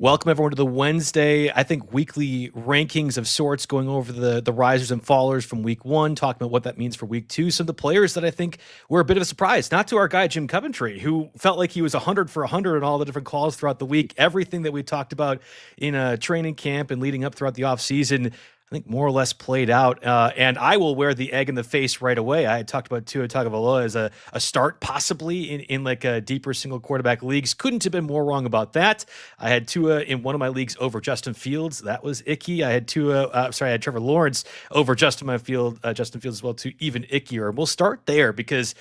Welcome everyone to the Wednesday, I think weekly rankings of sorts, going over the risers and fallers from week one, talking about what that means for week two. Some of the players that I think were a bit of a surprise, not to our guy Jim Coventry, who felt like he was 100 for 100 in all the different calls throughout the week. Everything that we talked about in a training camp and leading up throughout the offseason, I think more or less played out. And I will wear the egg in the face right away. I had talked about Tua Tagovailoa as a start possibly in like a deeper single quarterback leagues. Couldn't have been more wrong about that. I had Tua in one of my leagues over Justin Fields. That was icky. I had I had Trevor Lawrence over Justin Fields as well too, even ickier. We'll start there because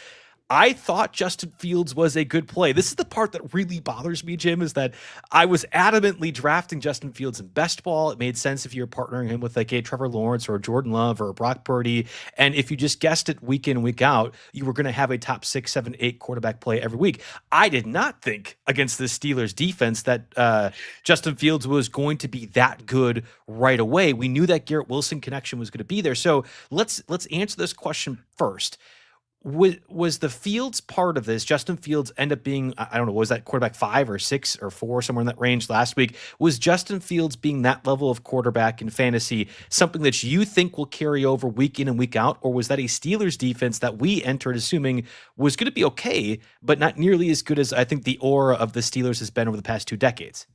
I thought Justin Fields was a good play. This is the part that really bothers me, Jim, is that I was adamantly drafting Justin Fields in best ball. It made sense if you're partnering him with like a Trevor Lawrence or a Jordan Love or a Brock Purdy. And if you just guessed it week in, week out, you were going to have a top 6, 7, 8 quarterback play every week. I did not think against the Steelers defense that Justin Fields was going to be that good right away. We knew that Garrett Wilson connection was going to be there. So let's answer this question first. Was the Fields part of this? Justin Fields end up being, I don't know, was that quarterback 5 or 6 or 4, somewhere in that range last week? Was Justin Fields being that level of quarterback in fantasy something that you think will carry over week in and week out? Or was that a Steelers defense that we entered assuming was going to be okay, but not nearly as good as I think the aura of the Steelers has been over the past 2 decades?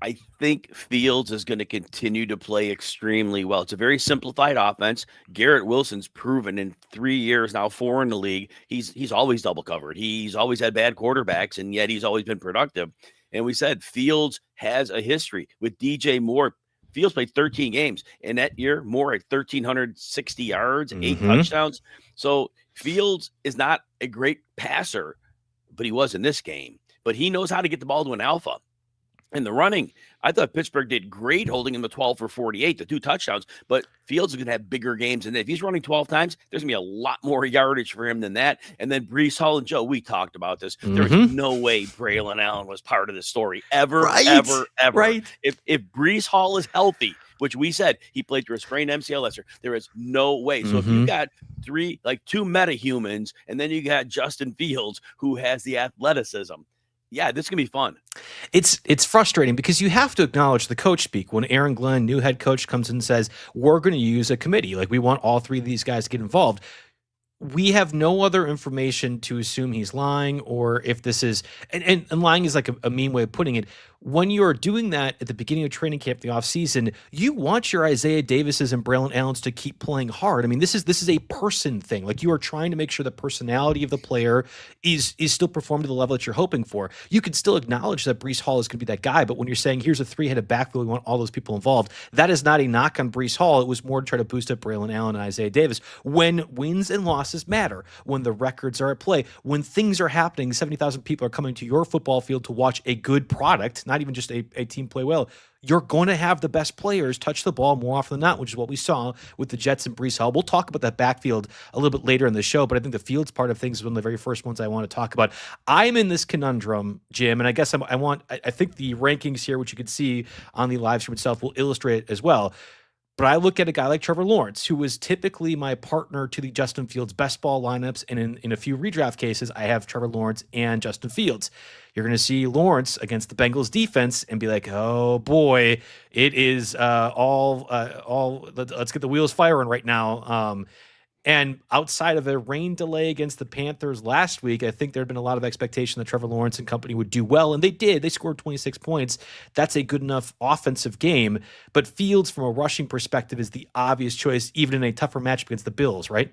I think Fields is going to continue to play extremely well. It's a very simplified offense. Garrett Wilson's proven in 3 years now, 4 in the league. He's always double covered. He's always had bad quarterbacks, and yet he's always been productive. And we said Fields has a history with DJ Moore. Fields played 13 games, and that year Moore had 1,360 yards, 8 touchdowns. So Fields is not a great passer, but he was in this game. But he knows how to get the ball to an alpha. In the running, I thought Pittsburgh did great holding him to 12 for 48, the 2 touchdowns, but Fields is going to have bigger games. And if he's running 12 times, there's going to be a lot more yardage for him than that. And then Breece Hall and Joe, we talked about this. There's no way Braylon Allen was part of this story ever. Right. If Breece Hall is healthy, which we said he played through a sprained MCL last year, there is no way. So if you've got 2 meta-humans, and then you got Justin Fields, who has the athleticism, yeah, this is going to be fun. It's frustrating because you have to acknowledge the coach speak. When Aaron Glenn, new head coach, comes in and says, we're going to use a committee. Like, we want all 3 of these guys to get involved. We have no other information to assume he's lying, or if this is, and lying is like a mean way of putting it. When you're doing that at the beginning of training camp, the offseason, you want your Isaiah Davises and Braylon Allens to keep playing hard. I mean, this is a person thing. Like, you are trying to make sure the personality of the player is still performed to the level that you're hoping for. You can still acknowledge that Breece Hall is going to be that guy, but when you're saying here's a 3-headed backfield, we want all those people involved, that is not a knock on Breece Hall. It was more to try to boost up Braylon Allen and Isaiah Davis. When wins and losses matter, when the records are at play, when things are happening, 70,000 people are coming to your football field to watch a good product, not even just a team play well, you're going to have the best players touch the ball more often than not, which is what we saw with the Jets and Breece Hall. We'll talk about that backfield a little bit later in the show, but I think the Fields part of things is one of the very first ones I want to talk about. I'm in this conundrum, Jim, and I guess I think the rankings here, which you can see on the live stream itself, will illustrate it as well. But I look at a guy like Trevor Lawrence, who was typically my partner to the Justin Fields best ball lineups. And in a few redraft cases, I have Trevor Lawrence and Justin Fields. You're going to see Lawrence against the Bengals defense and be like, oh boy, it is let's get the wheels firing right now. And outside of a rain delay against the Panthers last week, I think there had been a lot of expectation that Trevor Lawrence and company would do well, and they did. They scored 26 points. That's a good enough offensive game. But Fields, from a rushing perspective, is the obvious choice, even in a tougher matchup against the Bills, right?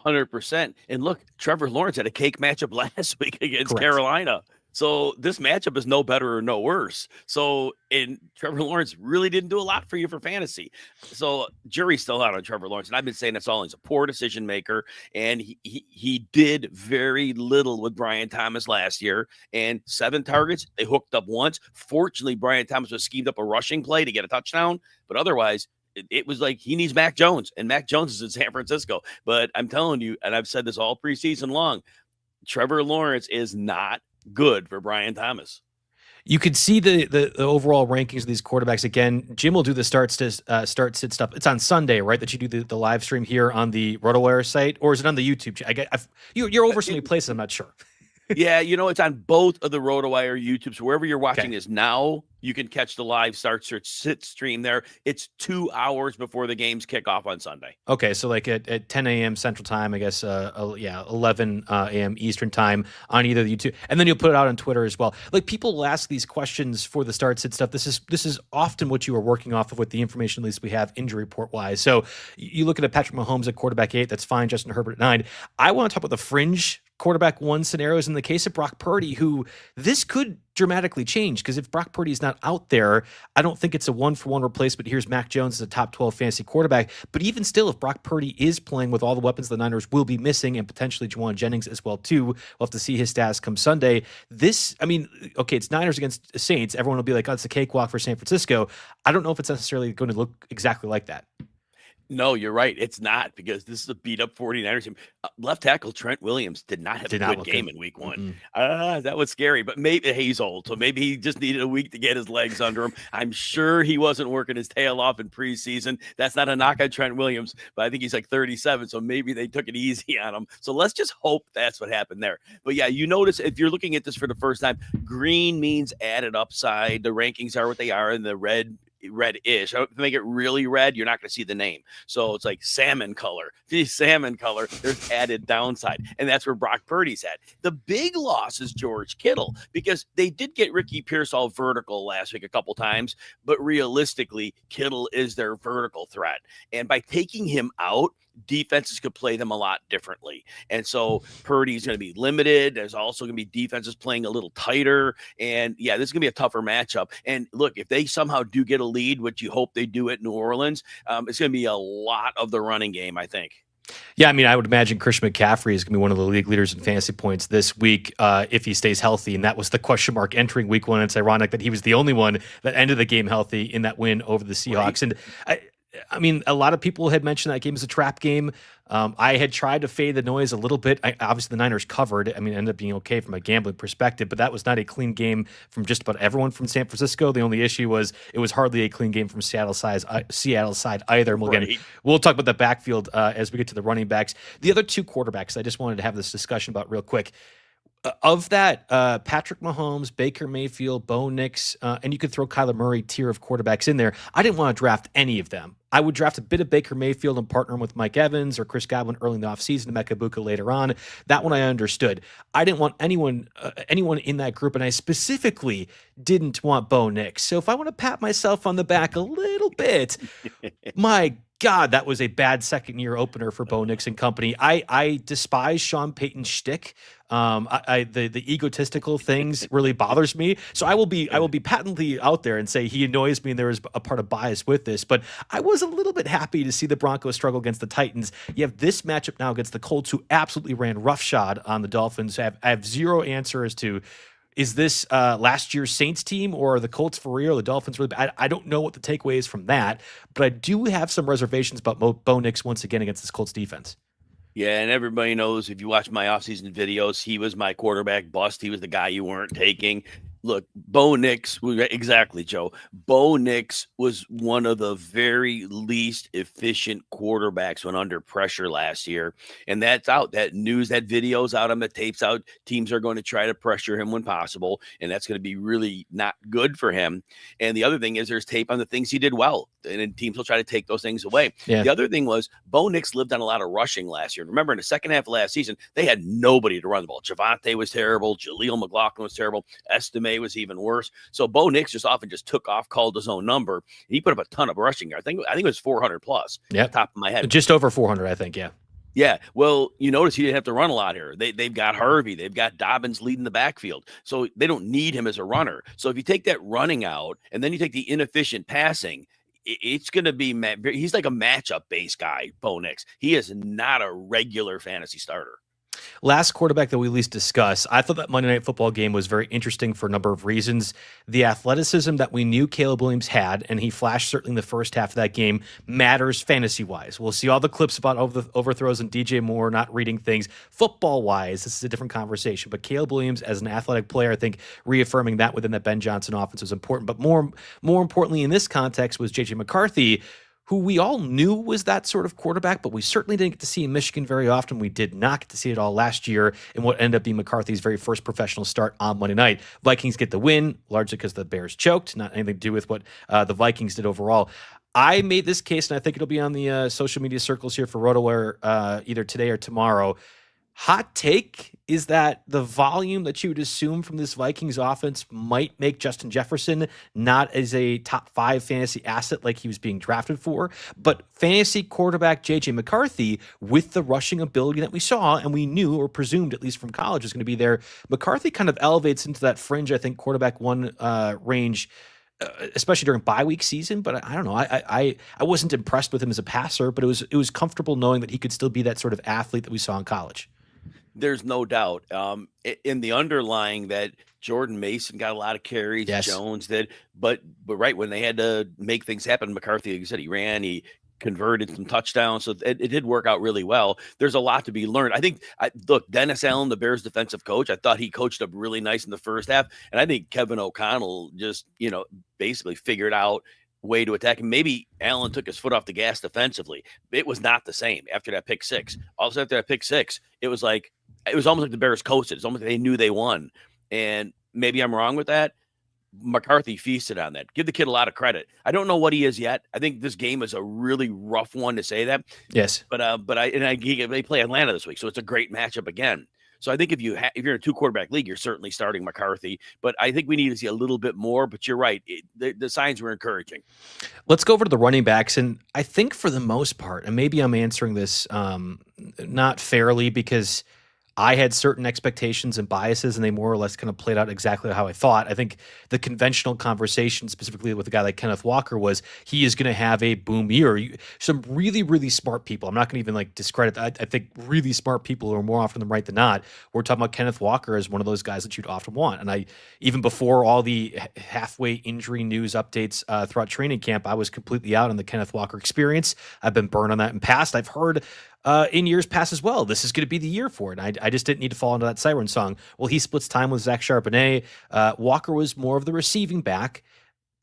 100%. And look, Trevor Lawrence had a cake matchup last week against Correct. Carolina. So this matchup is no better or no worse. So, and Trevor Lawrence really didn't do a lot for you for fantasy. So jury's still out on Trevor Lawrence. And I've been saying that's all. He's a poor decision maker. And he did very little with Brian Thomas last year. And 7 targets, they hooked up once. Fortunately, Brian Thomas was schemed up a rushing play to get a touchdown. But otherwise, it was like he needs Mac Jones. And Mac Jones is in San Francisco. But I'm telling you, and I've said this all preseason long, Trevor Lawrence is not good for Brian Thomas. You could see the overall rankings of these quarterbacks. Again, Jim will do the start sit stuff. It's on Sunday, right? That you do the live stream here on the RotoWire site, or is it on the YouTube? You're over so many places. I'm not sure. Yeah, it's on both of the RotoWire YouTube. So wherever you're watching Okay. this now, you can catch the live sit stream there. It's 2 hours before the games kick off on Sunday. Okay, so like at 10 a.m. Central Time, I guess, 11 a.m. Eastern Time on either the YouTube, and then you'll put it out on Twitter as well. Like people will ask these questions for the start sit stuff. This is often what you are working off of with the information at least we have injury report wise. So you look at a Patrick Mahomes at quarterback 8, that's fine. Justin Herbert at 9. I want to talk about the fringe quarterback 1 scenarios in the case of Brock Purdy, who this could dramatically change because if Brock Purdy is not out there, I don't think it's a 1-for-1 replacement. Here's Mac Jones as a top 12 fantasy quarterback. But even still, if Brock Purdy is playing with all the weapons the Niners will be missing and potentially Juwan Jennings as well too, we'll have to see his stats come Sunday. It's Niners against Saints. Everyone will be like, oh, it's a cakewalk for San Francisco. I don't know if it's necessarily going to look exactly like that. No, you're right. It's not because this is a beat up 49ers team. Left tackle Trent Williams did not have a good game in week 1. That was scary, but maybe he's old. So maybe he just needed a week to get his legs under him. I'm sure he wasn't working his tail off in preseason. That's not a knock on Trent Williams, but I think he's like 37. So maybe they took it easy on him. So let's just hope that's what happened there. But yeah, you notice if you're looking at this for the first time, green means added upside. The rankings are what they are, and the red-ish. To make it really red, you're not going to see the name. So it's like salmon color. There's added downside. And that's where Brock Purdy's at. The big loss is George Kittle because they did get Ricky Pearsall vertical last week a couple times, but realistically, Kittle is their vertical threat. And by taking him out, defenses could play them a lot differently. And so Purdy's going to be limited. There's also going to be defenses playing a little tighter. And yeah, this is going to be a tougher matchup. And look, if they somehow do get a lead, which you hope they do at New Orleans, it's going to be a lot of the running game, I think. Yeah, I mean, I would imagine Christian McCaffrey is going to be one of the league leaders in fantasy points this week if he stays healthy. And that was the question mark entering week 1. It's ironic that he was the only one that ended the game healthy in that win over the Seahawks. Right. And I mean, a lot of people had mentioned that game as a trap game. I had tried to fade the noise a little bit. Obviously, the Niners covered. I mean, it ended up being okay from a gambling perspective, but that was not a clean game from just about everyone from San Francisco. The only issue was it was hardly a clean game from Seattle side either. And we'll talk about the backfield as we get to the running backs. The other 2 quarterbacks I just wanted to have this discussion about real quick. Of that, Patrick Mahomes, Baker Mayfield, Bo Nix, and you could throw Kyler Murray tier of quarterbacks in there. I didn't want to draft any of them. I would draft a bit of Baker Mayfield and partner him with Mike Evans or Chris Godwin early in the offseason, Emeka Egbuka later on. That one I understood. I didn't want anyone in that group, and I specifically didn't want Bo Nix. So if I want to pat myself on the back a little bit, my God, that was a bad second-year opener for Bo Nix and company. I despise Sean Payton's shtick. The egotistical things really bothers me. So I will be patently out there and say he annoys me, and there is a part of bias with this. But I was a little bit happy to see the Broncos struggle against the Titans. You have this matchup now against the Colts, who absolutely ran roughshod on the Dolphins. I have zero answer as to, is this last year's Saints team or are the Colts for real? The Dolphins really bad? I don't know what the takeaway is from that, but I do have some reservations about Bo Nix once again against this Colts defense. Yeah, and everybody knows if you watch my offseason videos, he was my quarterback bust. He was the guy you weren't taking. Look, Bo Nix, exactly, Joe. Bo Nix was one of the very least efficient quarterbacks when under pressure last year. And that's out. That news, that video's out on the tapes out. Teams are going to try to pressure him when possible. And that's going to be really not good for him. And the other thing is there's tape on the things he did well. And then teams will try to take those things away. Yeah. The other thing was Bo Nix lived on a lot of rushing last year. Remember, in the second half of last season, they had nobody to run the ball. Javonte was terrible. Jaleel McLaughlin was terrible. Estime was even worse. So Bo Nix just often just took off, called his own number. He put up a ton of rushing yards. I think it was 400 plus. Yeah, top of my head, just over 400, I think. Yeah. Yeah. Well, you notice he didn't have to run a lot here. They've got Harvey, they've got Dobbins leading the backfield, so they don't need him as a runner. So if you take that running out and then you take the inefficient passing, it's going to be he's like a matchup based guy. Bo Nix. He is not a regular fantasy starter. Last quarterback that we at least discuss, I thought that Monday Night Football game was very interesting for a number of reasons. The athleticism that we knew Caleb Williams had, and he flashed certainly in the first half of that game, matters fantasy-wise. We'll see all the clips about overthrows and DJ Moore not reading things. Football-wise, this is a different conversation, but Caleb Williams as an athletic player, I think reaffirming that within that Ben Johnson offense was important. But more importantly in this context was J.J. McCarthy, who we all knew was that sort of quarterback, but we certainly didn't get to see in Michigan very often. We did not get to see it all last year in what ended up being McCarthy's very first professional start on Monday night. Vikings get the win, largely because the Bears choked, not anything to do with what the Vikings did overall. I made this case, and I think it'll be on the social media circles here for RotoWire either today or tomorrow. Hot take is that the volume that you would assume from this Vikings offense might make Justin Jefferson not as a top 5 fantasy asset like he was being drafted for, but fantasy quarterback J.J. McCarthy, with the rushing ability that we saw and we knew or presumed, at least from college, is going to be there. McCarthy kind of elevates into that fringe, I think, quarterback one range, especially during bye week season. But I don't know. I wasn't impressed with him as a passer, but it was comfortable knowing that he could still be that sort of athlete that we saw in college. There's no doubt in the underlying that Jordan Mason got a lot of carries. Yes. Jones did, but right when they had to make things happen, McCarthy, like you said, he ran, he converted some touchdowns, so it did work out really well. There's a lot to be learned. I think, look, Dennis Allen, the Bears defensive coach, I thought he coached up really nice in the first half, and I think Kevin O'Connell just basically figured out way to attack him. Maybe Allen took his foot off the gas defensively. It was not the same after that pick six. All of a sudden after that pick six, it was almost like the Bears coasted. It's almost like they knew they won. And maybe I'm wrong with that. McCarthy feasted on that. Give the kid a lot of credit. I don't know what he is yet. I think this game is a really rough one to say that. Yes. They play Atlanta this week, so it's a great matchup again. So I think if you're in a 2-quarterback league, you're certainly starting McCarthy. But I think we need to see a little bit more. But you're right. The signs were encouraging. Let's go over to the running backs. And I think for the most part, and maybe I'm answering this not fairly because I had certain expectations and biases, and they more or less kind of played out exactly how I thought. I think the conventional conversation, specifically with a guy like Kenneth Walker, was he is going to have a boom year. Some really, really smart people, I'm not going to even discredit that. I think really smart people are more often than right than not. We're talking about Kenneth Walker as one of those guys that you'd often want. And even before all the halfway injury news updates throughout training camp, I was completely out on the Kenneth Walker experience. I've been burned on that in past. I've heard in years past as well, this is going to be the year for it. I just didn't need to fall into that siren song. Well, he splits time with Zach Charbonnet. Walker was more of the receiving back,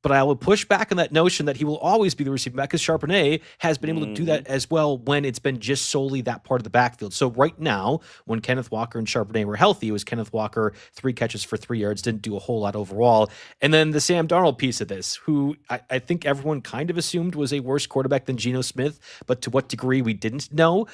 but I will push back on that notion that he will always be the receiving back because Charbonnet has been able to do that as well when it's been just solely that part of the backfield. So right now, when Kenneth Walker and Charbonnet were healthy, it was Kenneth Walker, 3 catches for 3 yards, didn't do a whole lot overall. And then the Sam Darnold piece of this, who I think everyone kind of assumed was a worse quarterback than Geno Smith, but to what degree we didn't know.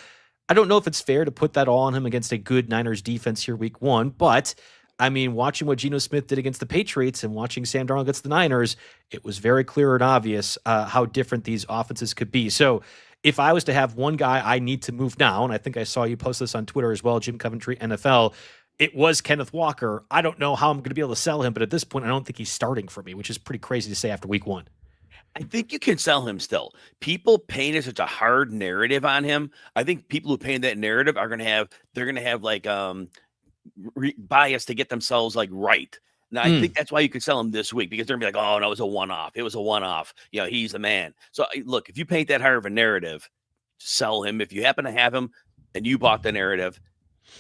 I don't know if it's fair to put that all on him against a good Niners defense here week 1, but I mean, watching what Geno Smith did against the Patriots and watching Sam Darnold against the Niners, it was very clear and obvious how different these offenses could be. So if I was to have one guy I need to move now, and I think I saw you post this on Twitter as well, Jim Coventry, NFL, it was Kenneth Walker. I don't know how I'm going to be able to sell him, but at this point, I don't think he's starting for me, which is pretty crazy to say after week 1. I think you can sell him still. People painted such a hard narrative on him. I think people who paint that narrative are going to have bias to get themselves right. Now, I think that's why you could sell him this week because they're going to be like, oh, no, it was a one-off. It was a one-off. He's the man. So look, if you paint that hard of a narrative, sell him. If you happen to have him and you bought the narrative,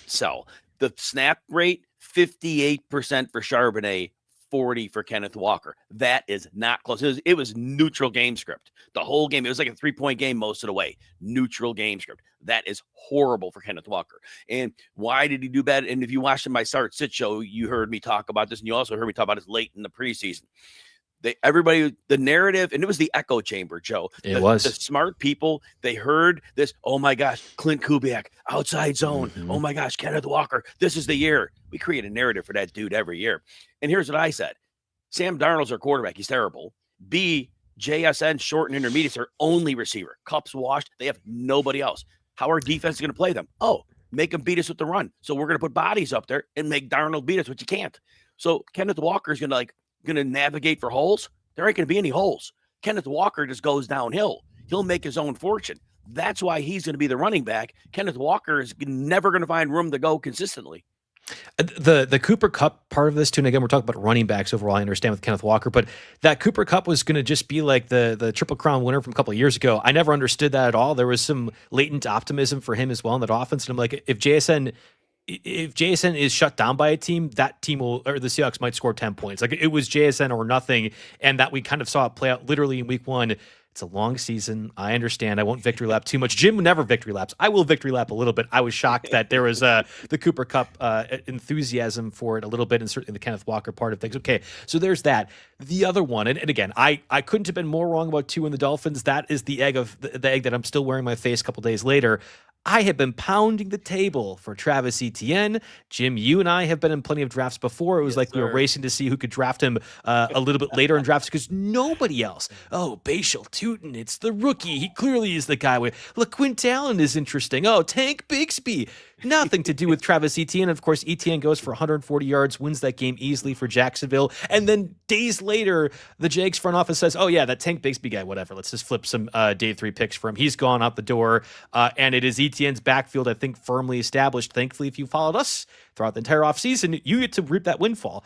sell. The snap rate, 58% for Charbonnet, 40 for Kenneth Walker. That is not close. It was neutral game script. The whole game, it was like a 3-point game most of the way. Neutral game script. That is horrible for Kenneth Walker. And why did he do bad? And if you watched my Start Sit show, you heard me talk about this, and you also heard me talk about this late in the preseason. The narrative, and it was the echo chamber, Joe. It was. The smart people, they heard this, oh my gosh, Clint Kubiak, outside zone. Mm-hmm. Oh my gosh, Kenneth Walker, this is the year. We create a narrative for that dude every year. And here's what I said. Sam Darnold's our quarterback. He's terrible. B, JSN, short and intermediates, are only receiver. Cups washed. They have nobody else. How are defense going to play them? Oh, make them beat us with the run. So we're going to put bodies up there and make Darnold beat us, which you can't. So Kenneth Walker is going to navigate for holes. There ain't going to be any holes. Kenneth Walker just goes downhill. He'll make his own fortune. That's why he's going to be the running back. Kenneth Walker is never going to find room to go consistently. The Cooper Kupp part of this too, and again, we're talking about running backs overall, I understand with Kenneth Walker, but that Cooper Kupp was going to just be like the Triple Crown winner from a couple of years ago. I never understood that at all. There was some latent optimism for him as well in that offense, and I'm like, if JSN is shut down by a team, that team will, or the Seahawks might score 10 points. Like, it was JSN or nothing, and that we kind of saw it play out literally in week 1. It's a long season. I understand. I won't victory lap too much. Jim never victory laps. I will victory lap a little bit. I was shocked that there was the Cooper Cup enthusiasm for it a little bit, and certainly the Kenneth Walker part of things. Okay, so there's that. The other one, and again, I couldn't have been more wrong about Tua and the Dolphins. That is the egg that I'm still wearing my face a couple days later. I have been pounding the table for Travis Etienne. Jim, you and I have been in plenty of drafts before. It was like we were racing to see who could draft him a little bit later in drafts because nobody else. Oh, Bashal Tutin, it's the rookie. He clearly is the guy. LaQuint Allen is interesting. Oh, Tank Bigsby. Nothing to do with Travis Etienne. Of course, Etienne goes for 140 yards, wins that game easily for Jacksonville. And then days later, the Jags front office says, oh, yeah, that Tank Bigsby guy, whatever. Let's just flip some day 3 picks for him. He's gone out the door. And it is Etienne's backfield, I think, firmly established. Thankfully, if you followed us throughout the entire offseason, you get to reap that windfall.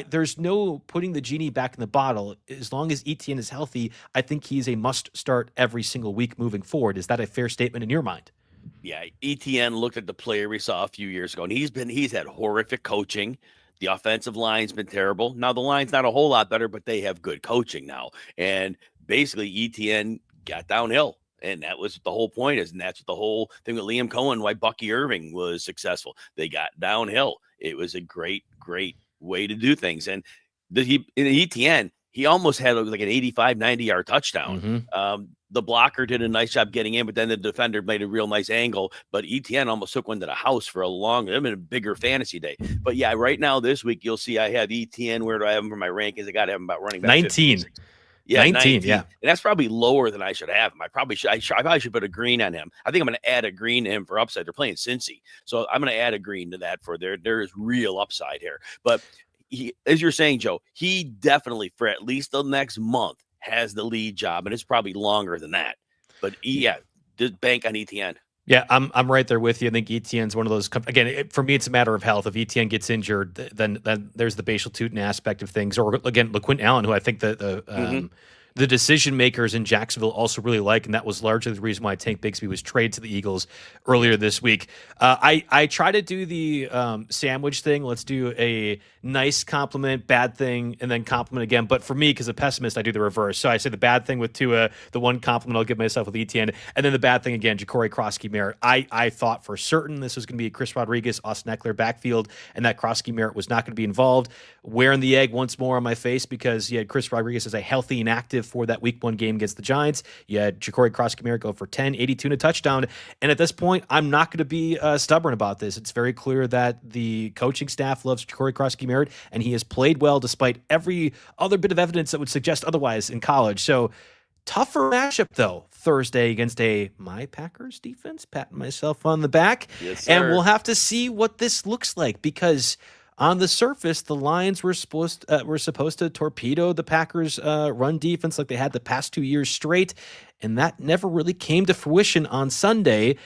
There's no putting the genie back in the bottle. As long as Etienne is healthy, I think he's a must start every single week moving forward. Is that a fair statement in your mind? Yeah, Etienne looked at the player we saw a few years ago, and he's had horrific coaching. The offensive line's been terrible. Now the line's not a whole lot better, but they have good coaching now. And basically, Etienne got downhill, and that was the whole point. And that's the whole thing with Liam Cohen, why Bucky Irving was successful. They got downhill. It was a great way to do things. And in Etienne, he almost had like an 85, 90-yard touchdown. Mm-hmm. The blocker did a nice job getting in, but then the defender made a real nice angle. But Etienne almost took one to the house for a bigger fantasy day. But yeah, right now this week, you'll see I have Etienne. Where do I have him for my rankings? I got to have him about running back 19. 56. Yeah, 19. Yeah. And that's probably lower than I should have him. I probably should put a green on him. I think I'm going to add a green to him for upside. They're playing Cincy. So I'm going to add a green to that for there is real upside here. But as you're saying, Joe, he definitely for at least the next month has the lead job, and it's probably longer than that. But yeah, just bank on Etienne. Yeah, I'm right there with you. I think Etienne's one of those. Again, for me, it's a matter of health. If Etienne gets injured, then there's the Bashal Tutin aspect of things. Or again, LaQuint Allen, who I think the decision makers in Jacksonville also really like, and that was largely the reason why Tank Bigsby was traded to the Eagles earlier this week. I try to do the sandwich thing. Let's do a nice compliment, bad thing, and then compliment again. But for me, because a pessimist, I do the reverse. So I say the bad thing with Tua, the one compliment I'll give myself with Etienne, and then the bad thing again, Ja'Cory Krosky-Merritt. I thought for certain this was going to be a Chris Rodriguez, Austin Eckler backfield, and that Krosky-Merritt was not going to be involved. Wearing the egg once more on my face because you had Chris Rodriguez as a healthy and active for that week 1 game against the Giants. You had Ja'Cory Krosky-Merritt go for 10, 82 and a touchdown. And at this point, I'm not going to be stubborn about this. It's very clear that the coaching staff loves Ja'Cory Krosky-Merritt, and he has played well despite every other bit of evidence that would suggest otherwise in college. So tougher matchup, though, Thursday against my Packers defense, patting myself on the back. Yes, sir. And we'll have to see what this looks like because on the surface, the Lions were supposed to torpedo the Packers' run defense like they had the past 2 years straight, and that never really came to fruition on Sunday.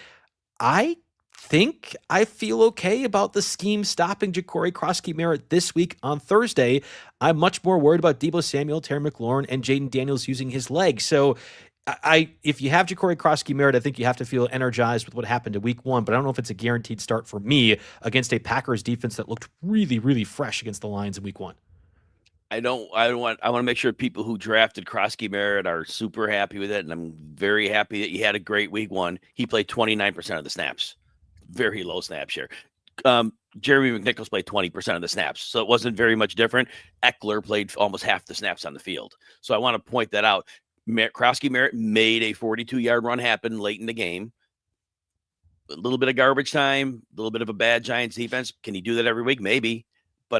I think I feel okay about the scheme stopping Ja'Cory Krosky-Merritt this week on Thursday. I'm much more worried about Deebo Samuel, Terry McLaurin, and Jaden Daniels using his legs. So if you have Ja'Cory Krosky-Merritt, I think you have to feel energized with what happened in week 1, but I don't know if it's a guaranteed start for me against a Packers defense that looked really, really fresh against the Lions in week 1. I want to make sure people who drafted Krosky-Merritt are super happy with it, and I'm very happy that he had a great week 1. He played 29% of the snaps. Very low snap share. Jeremy McNichols played 20% of the snaps, so it wasn't very much different. Eckler played almost half the snaps on the field. So I want to point that out. Krosky-Merritt made a 42-yard run happen late in the game. A little bit of garbage time, a little bit of a bad Giants defense. Can he do that every week? Maybe. But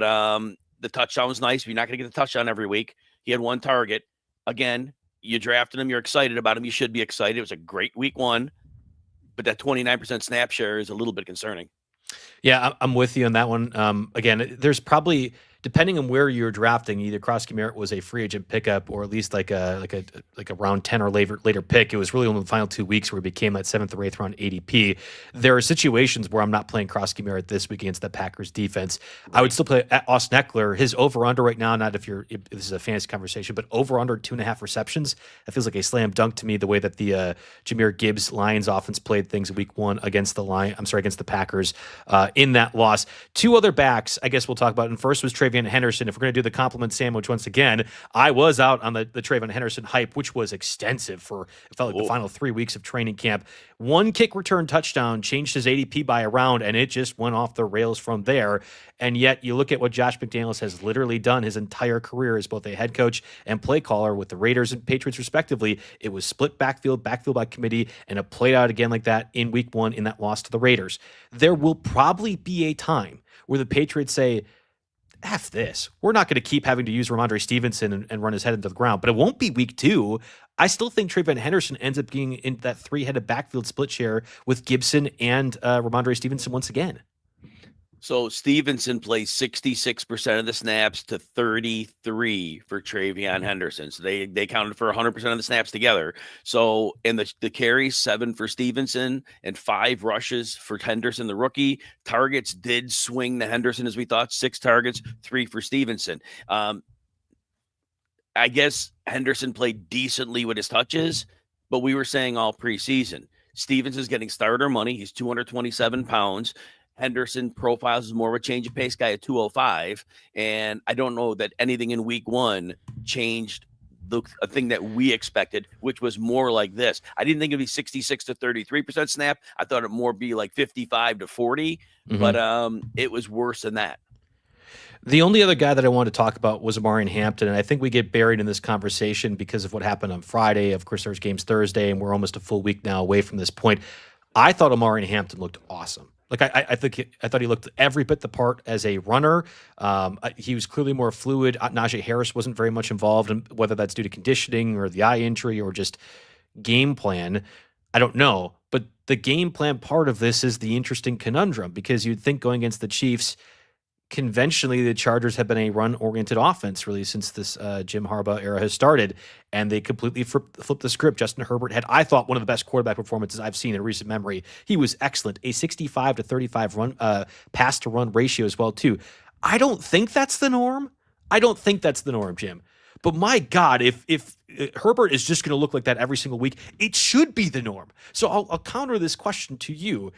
the touchdown was nice. You're not going to get the touchdown every week. He had 1 target. Again, you drafted him. You're excited about him. You should be excited. It was a great week 1. But that 29% snap share is a little bit concerning. Yeah, I'm with you on that one. Again, there's probably, depending on where you're drafting, either Krosky-Merritt was a free agent pickup or at least like a round 10 or later pick. It was really only the final 2 weeks where he became that 7th or 8th round ADP. There are situations where I'm not playing Krosky-Merritt this week against the Packers defense. Right. I would still play Austin Eckler. His over-under right now, not if this is a fantasy conversation, but over-under 2.5 receptions. That feels like a slam dunk to me, the way that the Jahmyr Gibbs Lions offense played things in week 1 against the Packers in that loss. 2 other backs I guess we'll talk about. And first was Trey Travion Henderson. If we're going to do the compliment sandwich once again, I was out on the Travion Henderson hype, which was extensive for, it felt like the final 3 weeks of training camp. One kick return touchdown changed his ADP by a round, and it just went off the rails from there. And yet you look at what Josh McDaniels has literally done his entire career as both a head coach and play caller with the Raiders and Patriots respectively. It was split backfield by committee, and it played out again like that in week 1 in that loss to the Raiders. There will probably be a time where the Patriots say, F this. We're not going to keep having to use Ramondre Stevenson and run his head into the ground, but it won't be week 2. I still think Travion Henderson ends up being in that 3-headed backfield split share with Gibson and Ramondre Stevenson once again. So Stevenson plays 66% of the snaps to 33 for Travion Henderson. So they counted for 100% of the snaps together. So in the carries, 7 for Stevenson and 5 rushes for Henderson, the rookie. Targets did swing to Henderson as we thought, 6 targets, 3 for Stevenson. I guess Henderson played decently with his touches, but we were saying all preseason, Stevenson's getting starter money. He's 227 pounds. Henderson profiles as more of a change of pace guy at 205. And I don't know that anything in week 1 changed a thing that we expected, which was more like this. I didn't think it'd be 66 to 33% snap. I thought it'd more be like 55 to 40, but it was worse than that. The only other guy that I wanted to talk about was Amari Hampton, and I think we get buried in this conversation because of what happened on Friday. Of course, there's games Thursday, and we're almost a full week now away from this point. I thought Amari Hampton looked awesome. Like I thought he looked every bit the part as a runner. He was clearly more fluid. Najee Harris wasn't very much involved, and whether that's due to conditioning or the eye injury or just game plan, I don't know. But the game plan part of this is the interesting conundrum, because you'd think going against the Chiefs, conventionally the Chargers have been a run-oriented offense really since this Jim Harbaugh era has started, and they completely flipped the script. Justin Herbert had, I thought, one of the best quarterback performances I've seen in recent memory. He was excellent, a 65 to 35 run pass to run ratio as well too. I don't think that's the norm. Jim. But my God, if Herbert is just going to look like that every single week, it should be the norm. So I'll counter this question to you.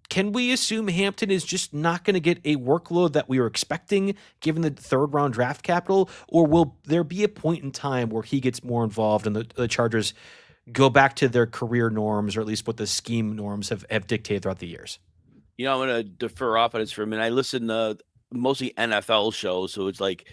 Can we assume Hampton is just not going to get a workload that we were expecting given the 3rd round draft capital? Or will there be a point in time where he gets more involved and the Chargers go back to their career norms, or at least what the scheme norms have dictated throughout the years? You know, I'm going to defer offense for a minute. I listen to mostly NFL shows. So it's like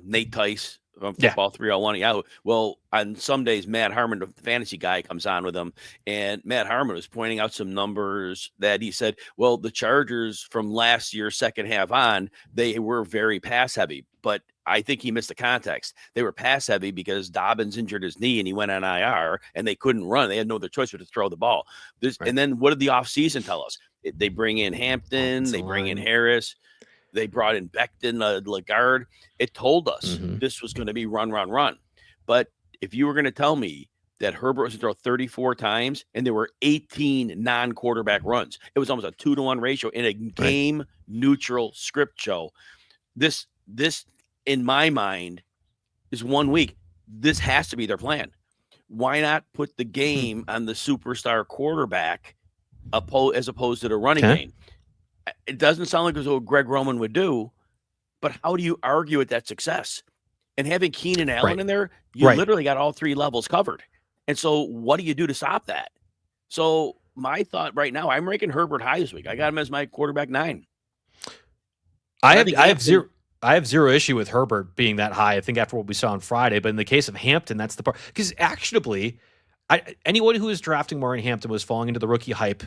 Nate Tice from Football 301. Yeah. Well, on some days, Matt Harmon, the fantasy guy, comes on with them, and Matt Harmon was pointing out some numbers that he said, well, the Chargers from last year's second half on, they were very pass heavy, but I think he missed the context. They were pass heavy because Dobbins injured his knee and he went on IR and they couldn't run. They had no other choice but to throw the ball. Right. And then what did the offseason tell us? They bring in Hampton, they bring in Harris. They brought in Becton, Lagarde. It told us this was going to be run. But if you were going to tell me that Herbert was going to throw 34 times and there were 18 non-quarterback runs, it was almost a 2-to-1 ratio in a game-neutral script show. This, in my mind, is 1 week. This has to be their plan. Why not put the game on the superstar quarterback as opposed to the running game? It doesn't sound like it was what Greg Roman would do, but how do you argue with that success? And having Keenan Allen in there, you literally got all 3 levels covered. And so what do you do to stop that? So my thought right now, I'm ranking Herbert high this week. I got him as my quarterback 9. I have zero issue with Herbert being that high, I think, after what we saw on Friday. But in the case of Hampton, that's the part. Because actionably, anyone who was drafting Amari Hampton was falling into the rookie hype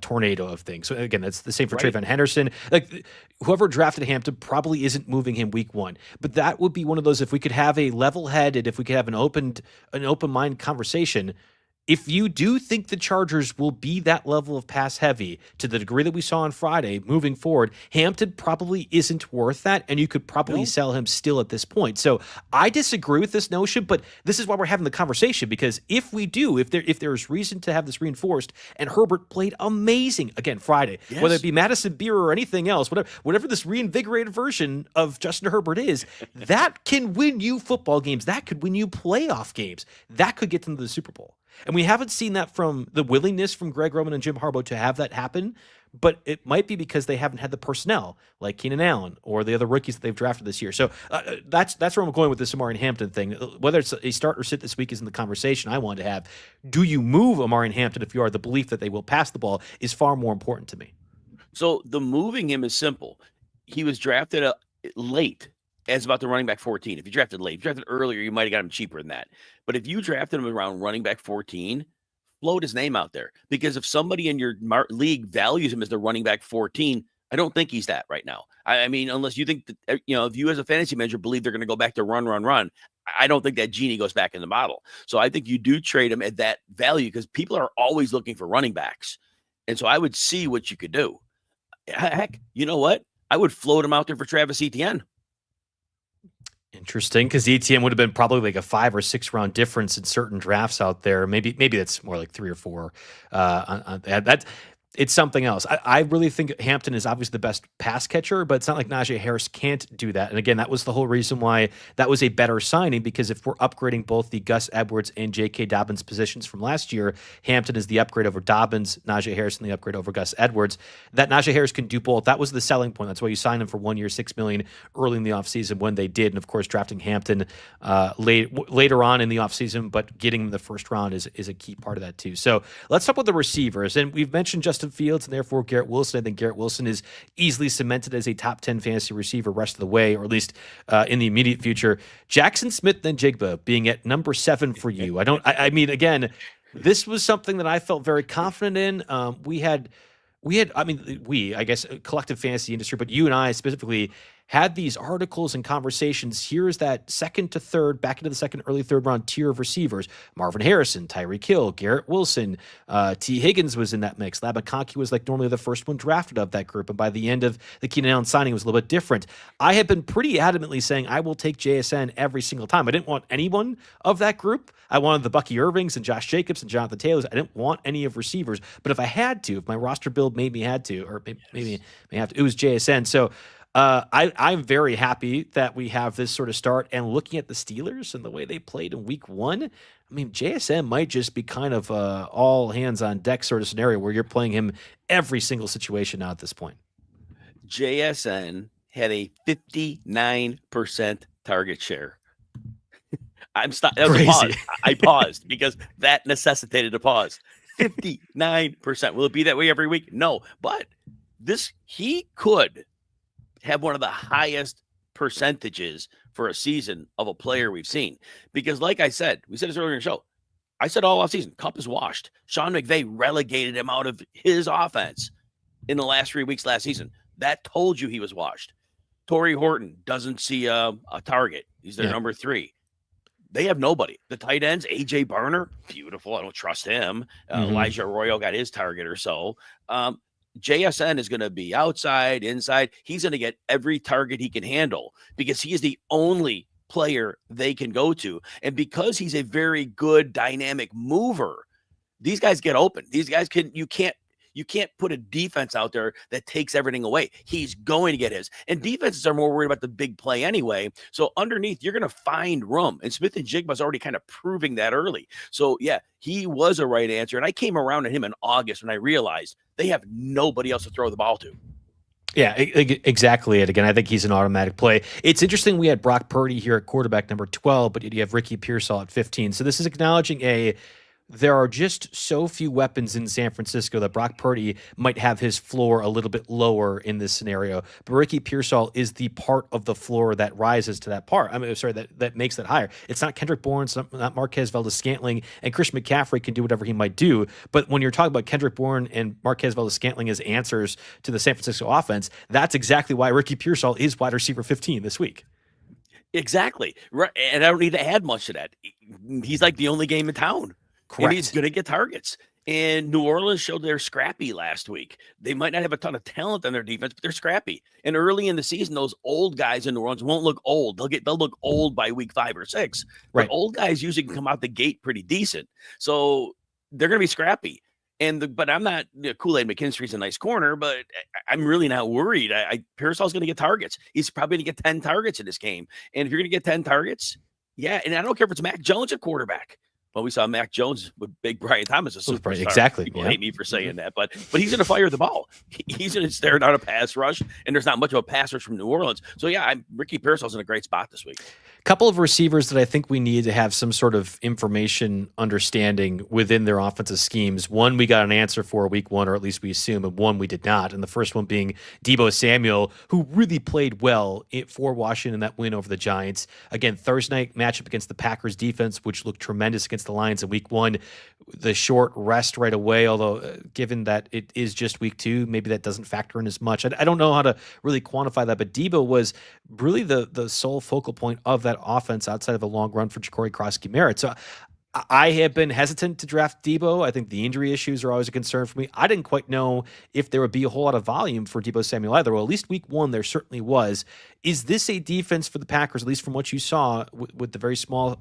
tornado of things. So again, that's the same for Travion Henderson. Like, whoever drafted Hampton probably isn't moving him week 1. But that would be one of those, if we could have a level-headed, if we could have an open mind conversation. If you do think the Chargers will be that level of pass heavy to the degree that we saw on Friday moving forward, Hampton probably isn't worth that, and you could probably sell him still at this point. So I disagree with this notion, but this is why we're having the conversation, because if we do, if there's reason to have this reinforced, and Herbert played amazing again Friday, whether it be Madison Beer or anything else, whatever this reinvigorated version of Justin Herbert is, that can win you football games. That could win you playoff games. That could get them to the Super Bowl. And we haven't seen that from the willingness from Greg Roman and Jim Harbaugh to have that happen. but it might be because they haven't had the personnel like Keenan Allen or the other rookies that they've drafted this year. So that's where I'm going with this Amari Hampton thing. Whether it's a start or sit this week isn't the conversation I want to have. Do you move Amari Hampton if you are? The belief that they will pass the ball is far more important to me. So the moving him is simple. He was drafted late as about the running back 14. If you drafted late, if you drafted earlier, you might have got him cheaper than that. But if you drafted him around running back 14, float his name out there. Because if somebody in your league values him as the running back 14, I don't think he's that right now. I mean, unless you think that, if you as a fantasy manager believe they're going to go back to run, I don't think that genie goes back in the bottle. So I think you do trade him at that value because people are always looking for running backs. And so I would see what you could do. Heck, you know what? I would float him out there for Travis Etienne. Interesting, because ETN would have been probably like a 5 or 6 round difference in certain drafts out there. Maybe that's more like 3 or 4. It's something else. I really think Hampton is obviously the best pass catcher, but it's not like Najee Harris can't do that. And again, that was the whole reason why that was a better signing, because if we're upgrading both the Gus Edwards and J.K. Dobbins positions from last year, Hampton is the upgrade over Dobbins, Najee Harris and the upgrade over Gus Edwards. That Najee Harris can do both. That was the selling point. That's why you signed him for 1 year, $6 million early in the offseason when they did. And of course, drafting Hampton later on in the offseason, but getting him the first round is a key part of that too. So let's talk about the receivers. And we've mentioned Justin Fields and therefore Garrett Wilson. I think Garrett Wilson is easily cemented as a top 10 fantasy receiver rest of the way, or at least in the immediate future. Jackson Smith and Jigba being at number 7 for you. I mean, again, this was something that I felt very confident in. I guess, collective fantasy industry, but you and I specifically had these articles and conversations. Here's that second to third, back into the second, early third round tier of receivers. Marvin Harrison, Tyreek Hill, Garrett Wilson, T. Higgins was in that mix. Lab McConkey was like normally the first one drafted of that group. And by the end of the Keenan Allen signing, it was a little bit different. I have been pretty adamantly saying I will take JSN every single time. I didn't want anyone of that group. I wanted the Bucky Irvings and Josh Jacobs and Jonathan Taylors. I didn't want any of receivers. But if I had to, if my roster build made me had to, or maybe may have to, it was JSN. So I'm very happy that we have this sort of start. And looking at the Steelers and the way they played in week 1, I mean, JSN might just be kind of all hands on deck sort of scenario where you're playing him every single situation now at this point. JSN had a 59% target share. That was a pause. I paused because that necessitated a pause. 59%. Will it be that way every week? No, but he could have one of the highest percentages for a season of a player we've seen. Because like I said, we said this earlier in the show, I said all offseason, Kupp is washed. Sean McVay relegated him out of his offense in the last 3 weeks last season. That told you he was washed. Torrey Horton doesn't see a target. He's their number 3. They have nobody. The tight ends, A.J. Barner, beautiful. I don't trust him. Elijah Arroyo got his target or so. JSN is going to be outside, inside. He's going to get every target he can handle because he is the only player they can go to. And because he's a very good dynamic mover, these guys get open. These guys you can't put a defense out there that takes everything away. He's going to get his. And defenses are more worried about the big play anyway. So underneath, you're going to find room. And Smith and Jigba's already kind of proving that early. So yeah, he was a right answer. And I came around to him in August when I realized they have nobody else to throw the ball to. Yeah, exactly it. Again, I think he's an automatic play. It's interesting we had Brock Purdy here at quarterback number 12, but you have Ricky Pearsall at 15. So this is acknowledging there are just so few weapons in San Francisco that Brock Purdy might have his floor a little bit lower in this scenario. But Ricky Pearsall is the part of the floor that rises to that part. That makes that higher. It's not Kendrick Bourne, it's not Marquez Valdez-Scantling, and Christian McCaffrey can do whatever he might do. But when you're talking about Kendrick Bourne and Marquez Valdez-Scantling as answers to the San Francisco offense, that's exactly why Ricky Pearsall is wide receiver 15 this week. Exactly. Right. And I don't need to add much to that. He's like the only game in town. Correct. And he's going to get targets. And New Orleans showed they're scrappy last week. They might not have a ton of talent on their defense, but they're scrappy. And early in the season, those old guys in New Orleans won't look old. They'll look old by week 5 or 6. Right. But old guys usually can come out the gate pretty decent. So they're going to be scrappy. But I'm not Kool-Aid McKinstry's a nice corner, but I'm really not worried. Pearsall's going to get targets. He's probably going to get 10 targets in this game. And if you're going to get 10 targets, yeah. And I don't care if it's Mac Jones at quarterback. Well, we saw Mac Jones with Big Brian Thomas, a superstar. Exactly. People hate me for saying that, but he's going to fire the ball. He's going to stare down a pass rush, and there's not much of a pass rush from New Orleans. So yeah, Ricky Pearsall's in a great spot this week. Couple of receivers that I think we need to have some sort of information understanding within their offensive schemes. One we got an answer for week one, or at least we assume, and one we did not. And the first one being Deebo Samuel, who really played well for Washington in that win over the Giants. Again, Thursday night matchup against the Packers defense, which looked tremendous against the Lions in week one. The short rest right away, although given that it is just week two, maybe that doesn't factor in as much. I don't know how to really quantify that, but Deebo was really the sole focal point of that offense outside of a long run for Ja'Cory Krosky-Merritt. So I have been hesitant to draft Deebo. I think the injury issues are always a concern for me. I didn't quite know if there would be a whole lot of volume for Deebo Samuel either. Well, at least week one, there certainly was. Is this a defense for the Packers, at least from what you saw with the very small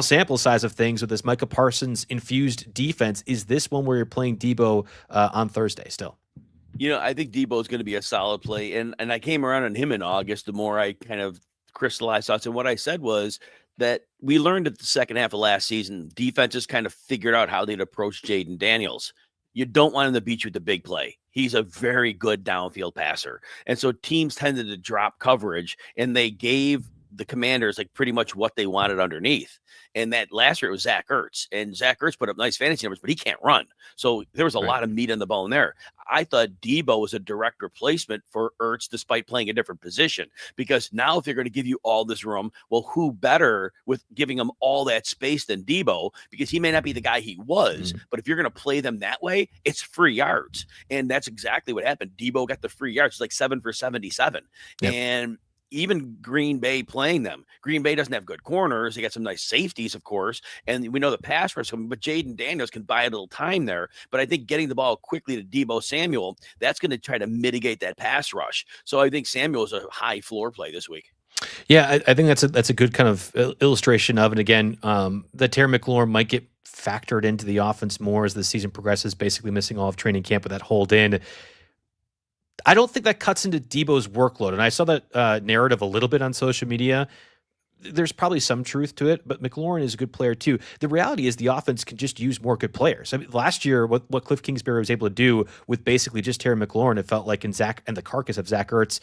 sample size of things with this Micah Parsons infused defense? Is this one where you're playing Deebo on Thursday still? I think Deebo is going to be a solid play. And I came around on him in August, the more I kind of crystallized thoughts. And what I said was that we learned at the second half of last season, defenses kind of figured out how they'd approach Jaden Daniels. You don't want him to beat you with the big play. He's a very good downfield passer. And so teams tended to drop coverage, and they gave the Commanders like pretty much what they wanted underneath. And that last year it was Zach Ertz, and Zach Ertz put up nice fantasy numbers, but he can't run. So there was a lot of meat on the bone there. I thought Deebo was a direct replacement for Ertz despite playing a different position, because now if they're going to give you all this room, well, who better with giving him all that space than Deebo, because he may not be the guy he was, but if you're going to play them that way, it's free yards. And that's exactly what happened. Deebo got the free yards. It's like 7 for 77. Yep. And even Green Bay playing them. Green Bay doesn't have good corners. They got some nice safeties, of course, and we know the pass rush coming, but Jaden Daniels can buy a little time there. But I think getting the ball quickly to Deebo Samuel, that's going to try to mitigate that pass rush. So I think Samuel is a high floor play this week. Yeah, I think that's a good kind of illustration of it. Again, that Terry McLaurin might get factored into the offense more as the season progresses, basically missing all of training camp with that hold in. I don't think that cuts into Deebo's workload. And I saw that narrative a little bit on social media. There's probably some truth to it, but McLaurin is a good player too. The reality is the offense can just use more good players. I mean, last year, what Cliff Kingsbury was able to do with basically just Terry McLaurin, it felt like in Zach and the carcass of Zach Ertz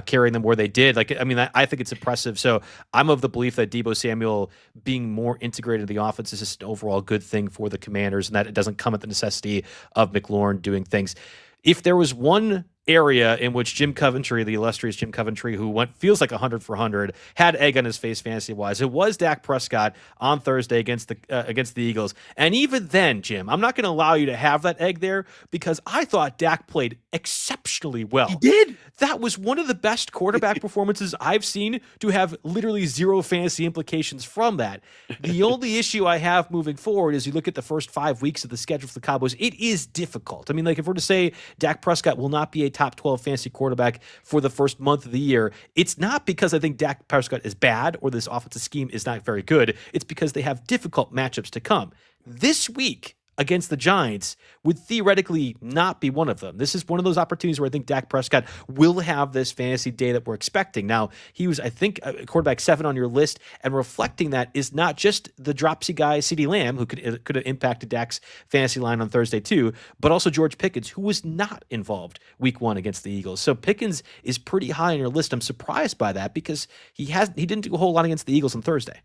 carrying them where they did. I think it's impressive. So I'm of the belief that Deebo Samuel being more integrated in the offense is just an overall good thing for the Commanders, and that it doesn't come at the necessity of McLaurin doing things. If there was one area in which Jim Coventry, the illustrious Jim Coventry, who feels like 100 for 100, had egg on his face fantasy-wise, it was Dak Prescott on Thursday against the Eagles. And even then, Jim, I'm not going to allow you to have that egg there because I thought Dak played exceptionally well. He did? That was one of the best quarterback performances I've seen to have literally zero fantasy implications from that. The only issue I have moving forward is you look at the first 5 weeks of the schedule for the Cowboys, it is difficult. I mean, like if we're to say Dak Prescott will not be a top 12 fantasy quarterback for the first month of the year, it's not because I think Dak Prescott is bad or this offensive scheme is not very good. It's because they have difficult matchups to come. This week against the Giants would theoretically not be one of them. This is one of those opportunities where I think Dak Prescott will have this fantasy day that we're expecting. Now, he was, I think, quarterback 7 on your list, and reflecting that is not just the dropsy guy, CeeDee Lamb, who could have impacted Dak's fantasy line on Thursday too, but also George Pickens, who was not involved week 1 against the Eagles. So Pickens is pretty high on your list. I'm surprised by that because he didn't do a whole lot against the Eagles on Thursday.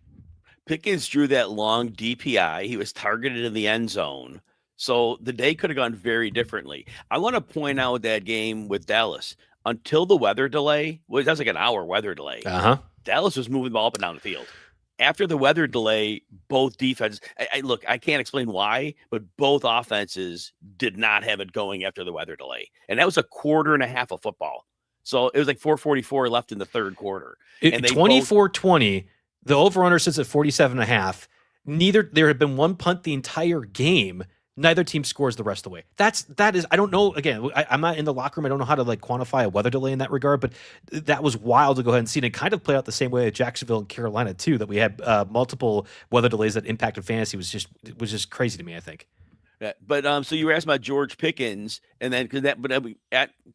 Pickens drew that long DPI. He was targeted in the end zone. So the day could have gone very differently. I want to point out that game with Dallas. Until the weather delay, that was like an hour weather delay. Dallas was moving the ball up and down the field. After the weather delay, both defenses, look, I can't explain why, but both offenses did not have it going after the weather delay. And that was a quarter and a half of football. So it was like 4:44 left in the third quarter. And 24-20. The over-under sits at 47.5. There had been one punt the entire game. Neither team scores the rest of the way. That is, I don't know. Again, I'm not in the locker room. I don't know how to quantify a weather delay in that regard, but that was wild to go ahead and see. And it kind of played out the same way at Jacksonville and Carolina too, that we had multiple weather delays that impacted fantasy. Was just crazy to me, I think. Yeah, but so you were asking about George Pickens, and then because that, but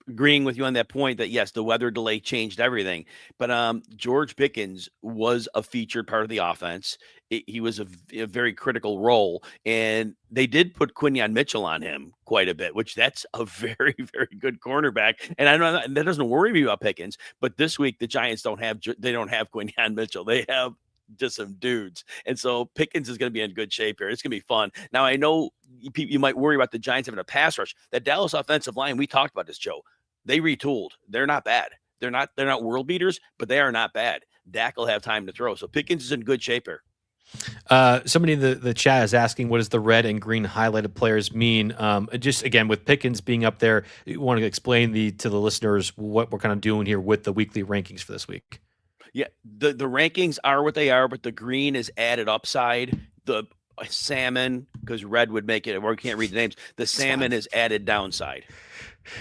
agreeing with you on that point that yes, the weather delay changed everything. But George Pickens was a featured part of the offense. He was a very critical role, and they did put Quinyon Mitchell on him quite a bit, which that's a very very good cornerback. And I know that doesn't worry me about Pickens, but this week the Giants don't have Quinyon Mitchell. They have just some dudes. And so Pickens is going to be in good shape here. It's going to be fun. Now, I know you might worry about the Giants having a pass rush. That Dallas offensive line, we talked about this, Joe. They retooled. They're not bad. They're not world beaters, but they are not bad. Dak will have time to throw. So Pickens is in good shape here. Somebody in the chat is asking, what does the red and green highlighted players mean? Just again, with Pickens being up there, you want to explain to the listeners what we're kind of doing here with the weekly rankings for this week. Yeah, the rankings are what they are, but the green is added upside. The salmon, because red would make it, or we can't read the names. The salmon is added downside.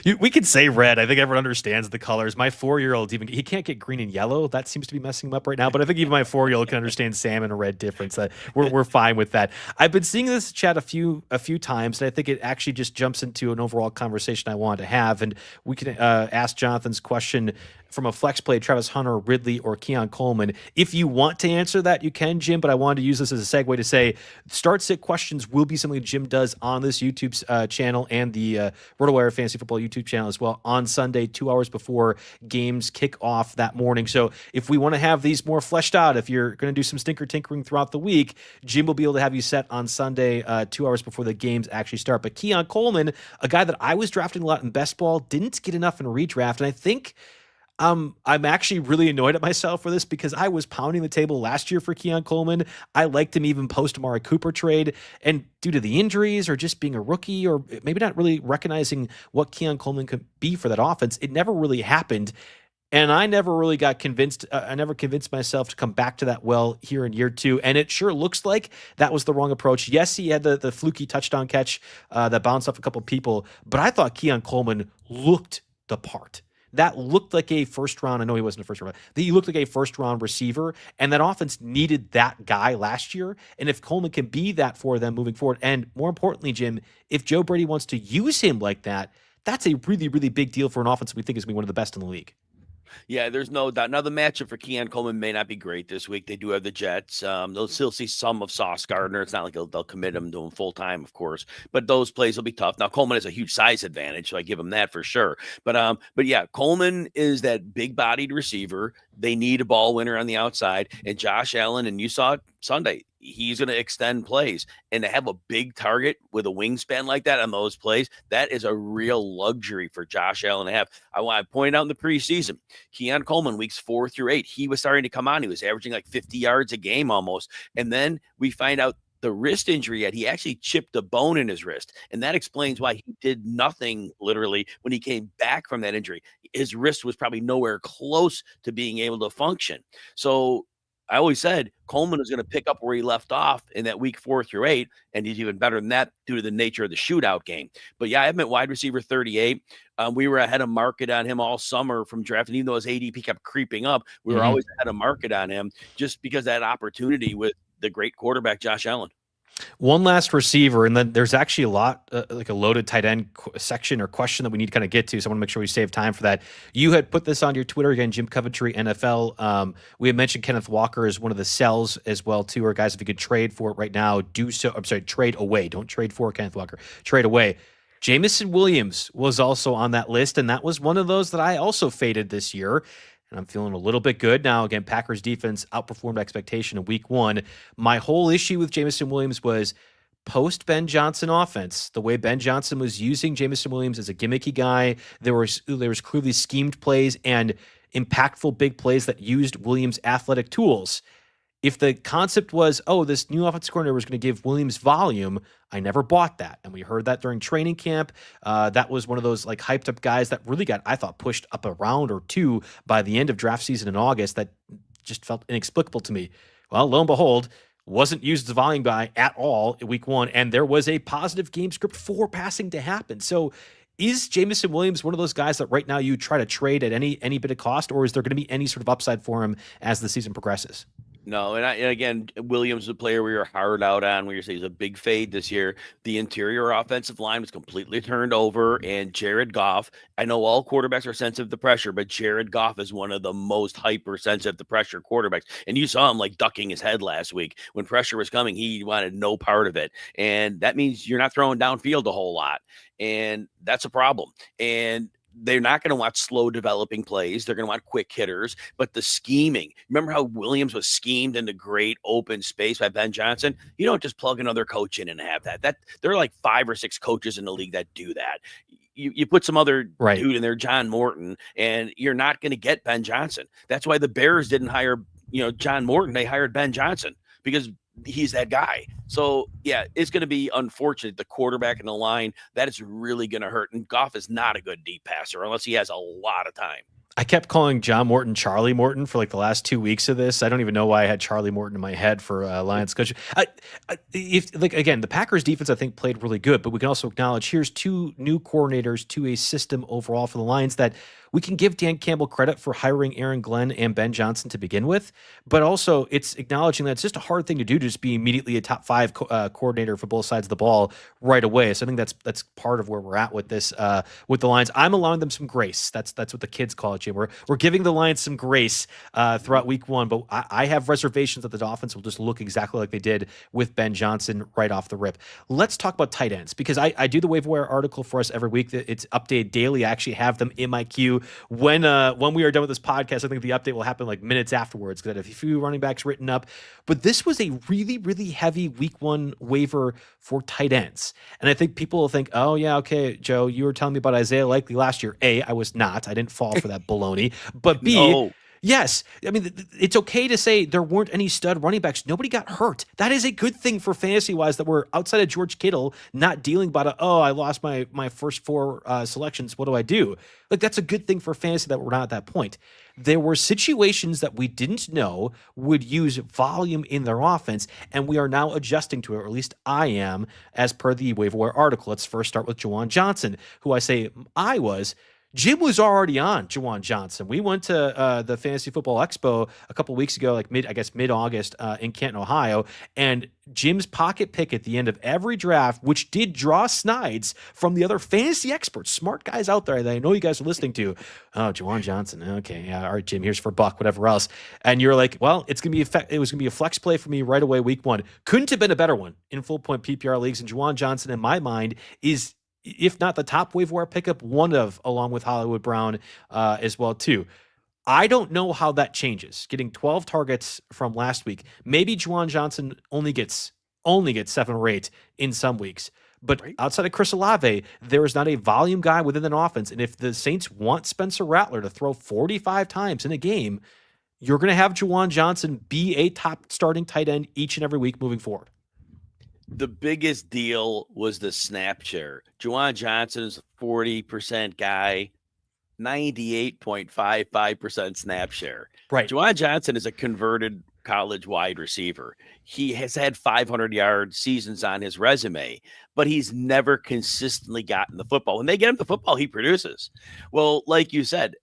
We could say red. I think everyone understands the colors. My 4-year-old he can't get green and yellow. That seems to be messing him up right now. But I think even my 4-year-old can understand salmon and red difference. We're fine with that. I've been seeing this chat a few times, and I think it actually just jumps into an overall conversation I wanted to have. And we can ask Jonathan's question from a flex play: Travis Hunter, Ridley, or Keon Coleman. If you want to answer that, you can, Jim. But I wanted to use this as a segue to say start-sit questions will be something Jim does on this YouTube channel and the RotoWire Fantasy Football YouTube channel as well on Sunday, 2 hours before games kick off that morning. So if we want to have these more fleshed out, if you're going to do some stinker tinkering throughout the week, Jim will be able to have you set on Sunday, 2 hours before the games actually start. But Keon Coleman, a guy that I was drafting a lot in best ball, didn't get enough in redraft, and I think I'm actually really annoyed at myself for this because I was pounding the table last year for Keon Coleman. I liked him even post-Amari Cooper trade. And due to the injuries or just being a rookie or maybe not really recognizing what Keon Coleman could be for that offense, it never really happened. And I never really got convinced. I never convinced myself to come back to that well here in year 2. And it sure looks like that was the wrong approach. Yes, he had the fluky touchdown catch that bounced off a couple people. But I thought Keon Coleman looked the part. That looked like a first round. I know he wasn't a first round. He looked like a first round receiver, and that offense needed that guy last year. And if Coleman can be that for them moving forward, and more importantly, Jim, if Joe Brady wants to use him like that, that's a really, really big deal for an offense we think is going to be one of the best in the league. Yeah, there's no doubt. Now, the matchup for Keon Coleman may not be great this week. They do have the Jets. They'll still see some of Sauce Gardner. It's not like they'll commit him to him full time, of course, but those plays will be tough. Now, Coleman has a huge size advantage, so I give him that for sure. But yeah, Coleman is that big bodied receiver. They need a ball winner on the outside, and Josh Allen, and you saw it Sunday, he's going to extend plays, and to have a big target with a wingspan like that on those plays, that is a real luxury for Josh Allen to have. I want to point out in the preseason, Keon Coleman, weeks 4 through 8, he was starting to come on. He was averaging like 50 yards a game almost. And then we find out the wrist injury he actually chipped a bone in his wrist. And that explains why he did nothing literally when he came back from that injury. His wrist was probably nowhere close to being able to function. So I always said Coleman is going to pick up where he left off in that week 4 through 8, and he's even better than that due to the nature of the shootout game. But yeah, I have him at wide receiver 38. We were ahead of market on him all summer from drafting, even though his ADP kept creeping up. We were always ahead of market on him just because that opportunity with the great quarterback Josh Allen. One last receiver, and then there's actually a lot, like a loaded tight end section or question that we need to kind of get to. So I want to make sure we save time for that. You had put this on your Twitter again, Jim Coventry NFL. We had mentioned Kenneth Walker as one of the sells as well too. Or guys, if you could trade for it right now, do so. I'm sorry, trade away. Don't trade for Kenneth Walker. Trade away. Jameson Williams was also on that list, and that was one of those that I also faded this year. And I'm feeling a little bit good now. Again, Packers defense outperformed expectation in week 1. My whole issue with Jameson Williams was post Ben Johnson offense. The way Ben Johnson was using Jameson Williams as a gimmicky guy, there was clearly schemed plays and impactful big plays that used Williams' athletic tools. If the concept was, oh, this new offensive coordinator was going to give Williams volume, I never bought that. And we heard that during training camp. That was one of those like hyped up guys that really got, I thought, pushed up a round or 2 by the end of draft season in August. That just felt inexplicable to me. Well, lo and behold, wasn't used as a volume guy at all in week 1. And there was a positive game script for passing to happen. So is Jameson Williams one of those guys that right now you try to trade at any bit of cost, or is there going to be any sort of upside for him as the season progresses? No, and again, Williams, the player we were hard out on, we were saying he's a big fade this year. The interior offensive line was completely turned over, and Jared Goff. I know all quarterbacks are sensitive to pressure, but Jared Goff is one of the most hypersensitive to pressure quarterbacks. And you saw him like ducking his head last week when pressure was coming. He wanted no part of it, and that means you're not throwing downfield a whole lot, and that's a problem. And they're not going to watch slow developing plays. They're going to want quick hitters, but the scheming. Remember how Williams was schemed into great open space by Ben Johnson? You don't just plug another coach in and have that. There are like 5 or 6 coaches in the league that do that. You put some other dude in there, John Morton, and you're not going to get Ben Johnson. That's why the Bears didn't hire, John Morton. They hired Ben Johnson because he's that guy. So yeah, it's going to be unfortunate. The quarterback and the line, that is really going to hurt. And Goff is not a good deep passer unless he has a lot of time. I kept calling John Morton Charlie Morton for like the last 2 weeks of this. I don't even know why I had Charlie Morton in my head for Lions coach. Again, the Packers defense I think played really good, but we can also acknowledge here's 2 new coordinators to a system overall for the Lions that we can give Dan Campbell credit for hiring Aaron Glenn and Ben Johnson to begin with, but also it's acknowledging that it's just a hard thing to do to just be immediately a top 5 coordinator for both sides of the ball right away. So I think that's part of where we're at with this with the Lions. I'm allowing them some grace. That's what the kids call it, Jim. We're giving the Lions some grace throughout week 1, but I have reservations that the Dolphins will just look exactly like they did with Ben Johnson right off the rip. Let's talk about tight ends because I do the waiver wire article for us every week. It's updated daily. I actually have them in my queue. When we are done with this podcast, I think the update will happen like minutes afterwards because I have a few running backs written up. But this was a really, really heavy week 1 waiver for tight ends. And I think people will think, oh, yeah, okay, Joe, you were telling me about Isaiah Likely last year. A, I was not. I didn't fall for that baloney. But B, no. Yes. I mean, it's okay to say there weren't any stud running backs. Nobody got hurt. That is a good thing for fantasy-wise that we're outside of George Kittle not dealing about, I lost my first 4 selections. What do I do? Like, that's a good thing for fantasy that we're not at that point. There were situations that we didn't know would use volume in their offense, and we are now adjusting to it, or at least I am, as per the waiver wire article. Let's first start with Juwan Johnson, who Jim was already on Juwan Johnson. We went to the Fantasy Football Expo a couple weeks ago, like mid-August in Canton, Ohio, and Jim's pocket pick at the end of every draft, which did draw snides from the other fantasy experts, smart guys out there that I know you guys are listening to. Oh, Juwan Johnson. Okay, yeah, all right, Jim, here's for Buck, whatever else. And you're like, well, it was gonna be a flex play for me right away, week 1. Couldn't have been a better one in full point PPR leagues. And Juwan Johnson, in my mind, is, if not the top waiver wire pickup, one of, along with Hollywood Brown as well too. I don't know how that changes. Getting 12 targets from last week. Maybe Juwan Johnson only gets 7 or 8 in some weeks. But outside of Chris Olave, there is not a volume guy within an offense. And if the Saints want Spencer Rattler to throw 45 times in a game, you're going to have Juwan Johnson be a top starting tight end each and every week moving forward. The biggest deal was the snap share. Juwan Johnson's 40% guy, 98.55% snap share. Right. Juwan Johnson is a converted college wide receiver. He has had 500-yard seasons on his resume, but he's never consistently gotten the football. When they get him the football, he produces. Well, like you said,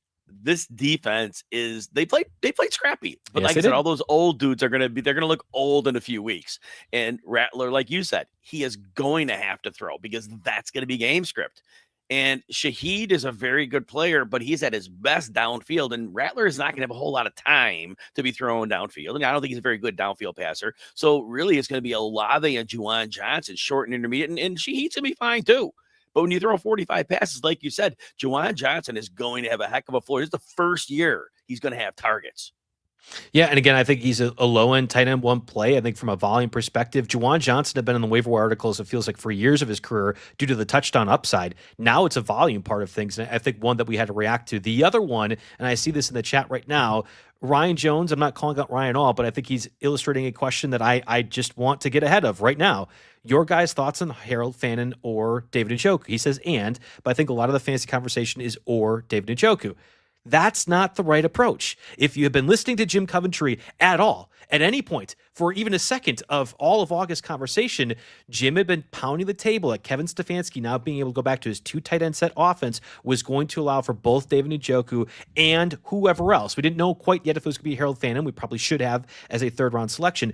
this defense they played scrappy, but yes, like I said, all those old dudes they're going to look old in a few weeks. And Rattler, like you said, he is going to have to throw because that's going to be game script. And Shaheed is a very good player, but he's at his best downfield, and Rattler is not going to have a whole lot of time to be throwing downfield. And I don't think he's a very good downfield passer. So really it's going to be Olave and Juwan Johnson, short and intermediate, and Shaheed's going to be fine too. But when you throw 45 passes, like you said, Juwan Johnson is going to have a heck of a floor. This is the first year he's going to have targets. Yeah, and again, I think he's a low-end tight end 1 play. I think from a volume perspective, Juwan Johnson had been in the waiver wire articles, it feels like, for years of his career due to the touchdown upside. Now it's a volume part of things, and I think one that we had to react to. The other one, and I see this in the chat right now, Ryan Jones, I'm not calling out Ryan all, but I think he's illustrating a question that I just want to get ahead of right now. Your guys' thoughts on Harold Fannin or David Njoku? He says but I think a lot of the fantasy conversation is or David Njoku. That's not the right approach. If you have been listening to Jim Coventry at all, at any point, for even a second of all of August conversation, Jim had been pounding the table at Kevin Stefanski now being able to go back to his 2 tight end set offense was going to allow for both David Njoku and whoever else. We didn't know quite yet if it was going to be Harold Fannin. We probably should have as a 3rd-round selection.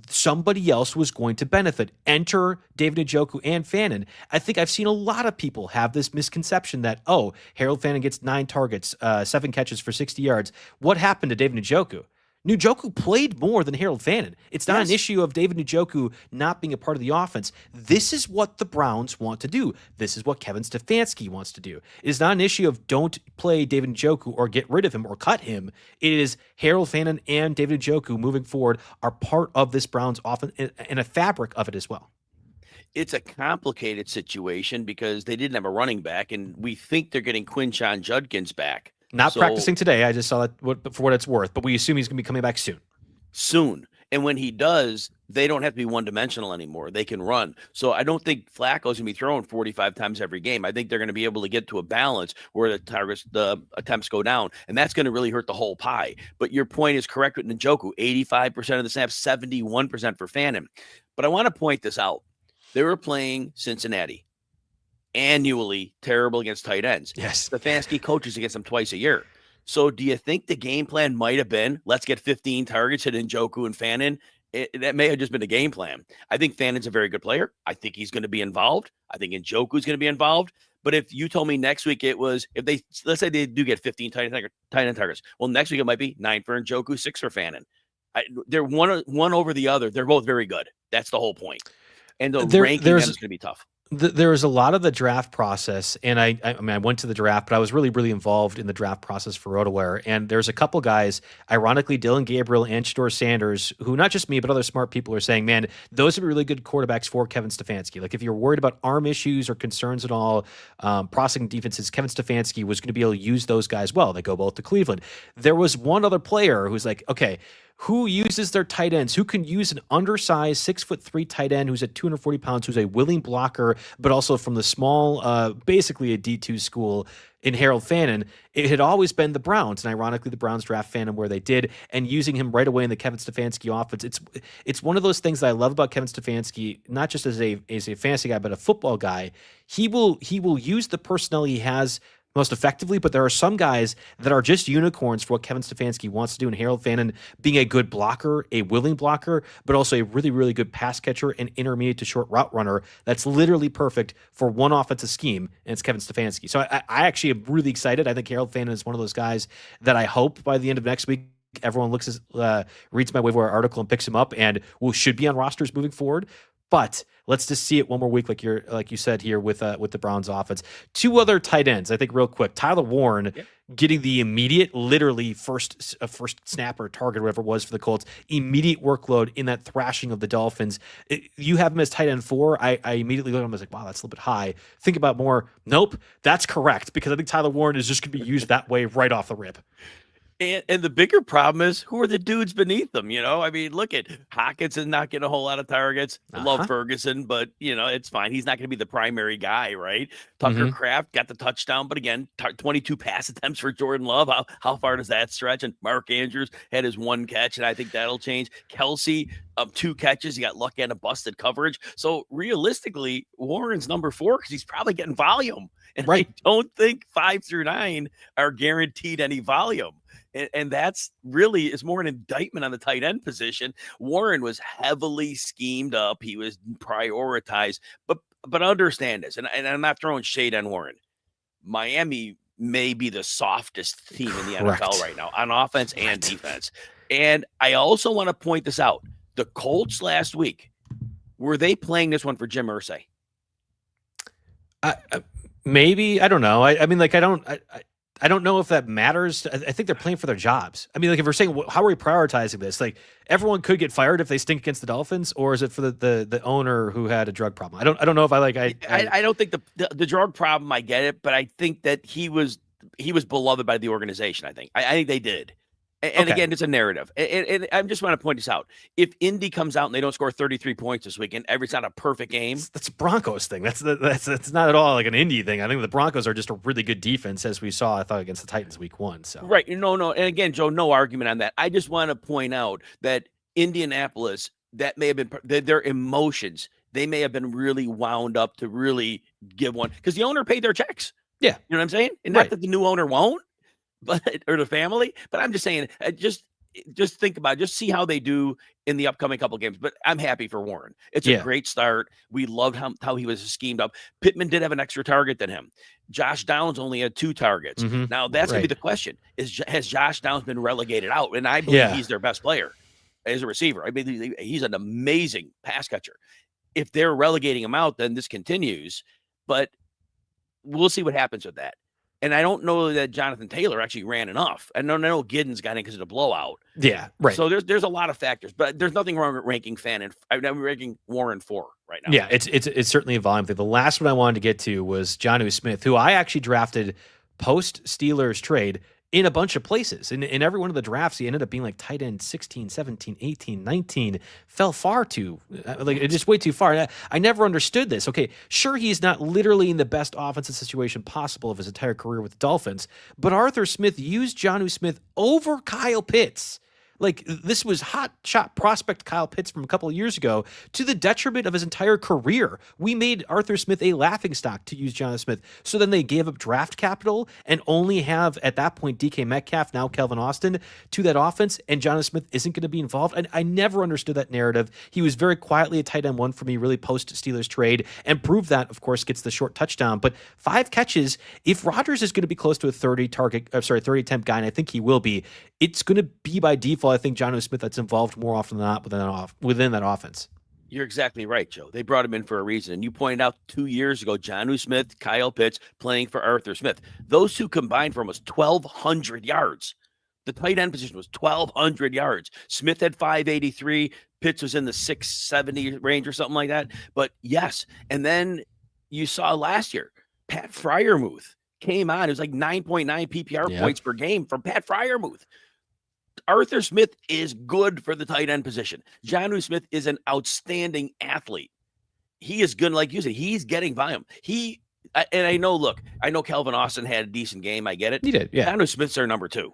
Somebody else was going to benefit. Enter David Njoku and Fannin. I think I've seen a lot of people have this misconception that, oh, Harold Fannin gets 9 targets, 7 catches for 60 yards. What happened to David Njoku? Njoku played more than Harold Fannin. It's not an issue of David Njoku not being a part of the offense. This is what the Browns want to do. This is what Kevin Stefanski wants to do. It is not an issue of don't play David Njoku or get rid of him or cut him. It is Harold Fannin and David Njoku moving forward are part of this Browns offense and a fabric of it as well. It's a complicated situation because they didn't have a running back, and we think they're getting Quinshon Judkins back. Not practicing today. I just saw that for what it's worth, but we assume he's going to be coming back soon. And when he does, they don't have to be one-dimensional anymore. They can run. So I don't think Flacco's going to be throwing 45 times every game. I think they're going to be able to get to a balance where the attempts go down, and that's going to really hurt the whole pie. But your point is correct with Njoku, 85% of the snaps, 71% for Fannin. But I want to point this out. They were playing Cincinnati. Annually terrible against tight ends. Yes. Stefanski coaches against them twice a year. So do you think the game plan might have been, let's get 15 targets at Njoku and Fannin? That may have just been a game plan. I think Fannin's a very good player. I think he's going to be involved. I think Njoku's going to be involved. But if you told me next week let's say they do get 15 tight end targets. Well, next week it might be 9 for Njoku, 6 for Fannin. They're one over the other. They're both very good. That's the whole point. And the ranking them is going to be tough. There was a lot of the draft process, and I mean, I went to the draft, but I was really, really involved in the draft process for RotoWire. And there's a couple guys, ironically, Dylan Gabriel and Shador Sanders, who not just me, but other smart people are saying, man, those would be really good quarterbacks for Kevin Stefanski. Like if you're worried about arm issues or concerns at all, processing defenses, Kevin Stefanski was going to be able to use those guys well. They go both to Cleveland. There was one other player who's like, okay, who uses their tight ends? Who can use an undersized 6'3" tight end who's at 240 pounds, who's a willing blocker, but also from the small, basically a D2 school in Harold Fannin? It had always been the Browns, and ironically, the Browns draft Fannin where they did, and using him right away in the Kevin Stefanski offense. It's one of those things that I love about Kevin Stefanski, not just as a fantasy guy, but a football guy. He will use the personnel he has most effectively, but there are some guys that are just unicorns for what Kevin Stefanski wants to do, and Harold Fannin being a good blocker, a willing blocker, but also a really, really good pass catcher and intermediate to short route runner. That's literally perfect for one offensive scheme, and it's Kevin Stefanski. So I actually am really excited. I think Harold Fannin is one of those guys that I hope by the end of next week, everyone reads my waiver wire article and picks him up and should be on rosters moving forward. But let's just see it one more week, like you said here with the Browns offense. 2 other tight ends, I think, real quick. Tyler Warren getting the immediate, literally first snap or target, whatever it was for the Colts, immediate workload in that thrashing of the Dolphins. You have him as tight end 4. I immediately looked at him and was like, wow, that's a little bit high. Think about more. Nope, that's correct, because I think Tyler Warren is just going to be used that way right off the rip. And the bigger problem is, who are the dudes beneath them? I mean, look at Hawkinson not getting a whole lot of targets. I love Ferguson, but it's fine. He's not going to be the primary guy, right? Tucker Kraft got the touchdown, but again, 22 pass attempts for Jordan Love. How far does that stretch? And Mark Andrews had his 1 catch, and I think that'll change. Kelsey, 2 catches. He got lucky on a busted coverage. So realistically, Warren's number 4 because he's probably getting volume. And I don't think 5 through 9 are guaranteed any volume. And that's really is more an indictment on the tight end position. Warren was heavily schemed up. He was prioritized. But understand this, and I'm not throwing shade on Warren. Miami may be the softest team in the NFL right now on offense and defense. And I also want to point this out. The Colts last week, were they playing this one for Jim Irsay? Maybe. I don't know. I mean, like, I don't know if that matters. I think they're playing for their jobs. I mean, like if we're saying, how are we prioritizing this? Like everyone could get fired if they stink against the Dolphins, or is it for the owner who had a drug problem? I don't know if I don't think the drug problem, I get it, but I think that he was beloved by the organization. I think they did. And Okay. again, it's a narrative. And I just want to point this out. If Indy comes out and they don't score 33 points this weekend, it's not a perfect game. That's a Broncos thing. That's not at all like an Indy thing. I think the Broncos are just a really good defense, as we saw, I thought, against the Titans week 1. So Right. No. And again, Joe, no argument on that. I just want to point out that Indianapolis, that may have been their emotions. They may have been really wound up to really give one because the owner paid their checks. Yeah. You know what I'm saying? And Right. not that the new owner won't, but or the family. But I'm just saying, just think about it, just see how they do in the upcoming couple games. But I'm happy for Warren. It's a great start. We loved how he was schemed up. Pittman did have an extra target than him. Josh Downs only had 2 targets. Now that's gonna be the question: has Josh Downs been relegated out? And I believe he's their best player as a receiver. I mean, he's an amazing pass catcher. If they're relegating him out, then this continues. But we'll see what happens with that. And I don't know that Jonathan Taylor actually ran enough. I know Giddens got in because of the blowout. Yeah, right. So there's a lot of factors, but there's nothing wrong with ranking Fan. And I'm ranking Warren 4 right now. Yeah, it's certainly a volume thing. The last one I wanted to get to was Jonnu Smith, who I actually drafted post Steelers trade in a bunch of places. In every one of the drafts, he ended up being like tight end 16, 17, 18, 19, fell far too, just way too far. I never understood this. Okay, sure, he's not literally in the best offensive situation possible of his entire career with the Dolphins, but Arthur Smith used Jonnu Smith over Kyle Pitts. Like, this was hot shot prospect Kyle Pitts from a couple of years ago to the detriment of his entire career. We made Arthur Smith a laughingstock, to use Jonnu Smith. So then they gave up draft capital and only have, at that point, DK Metcalf, now Kelvin Austin, to that offense, and Jonnu Smith isn't going to be involved. And I never understood that narrative. He was very quietly a tight end 1 for me, really post-Steelers trade, and proved that, of course, gets the short touchdown. But 5 catches, if Rodgers is going to be close to a 30 attempt guy, and I think he will be, it's going to be by default, I think, Jonnu Smith that's involved more often than not within that offense. You're exactly right, Joe. They brought him in for a reason. And you pointed out 2 years ago, Jonnu Smith, Kyle Pitts playing for Arthur Smith. Those two combined for almost 1,200 yards. The tight end position was 1,200 yards. Smith had 583. Pitts was in the 670 range or something like that. But yes, and then you saw last year, Pat Freiermuth came on. It was like 9.9 PPR points per game from Pat Freiermuth. Arthur Smith is good for the tight end position. Jonnu Smith is an outstanding athlete. He is good, like you said. He's getting volume. And I know Kelvin Austin had a decent game. I get it. He did, yeah. Jonnu Smith's our number 2.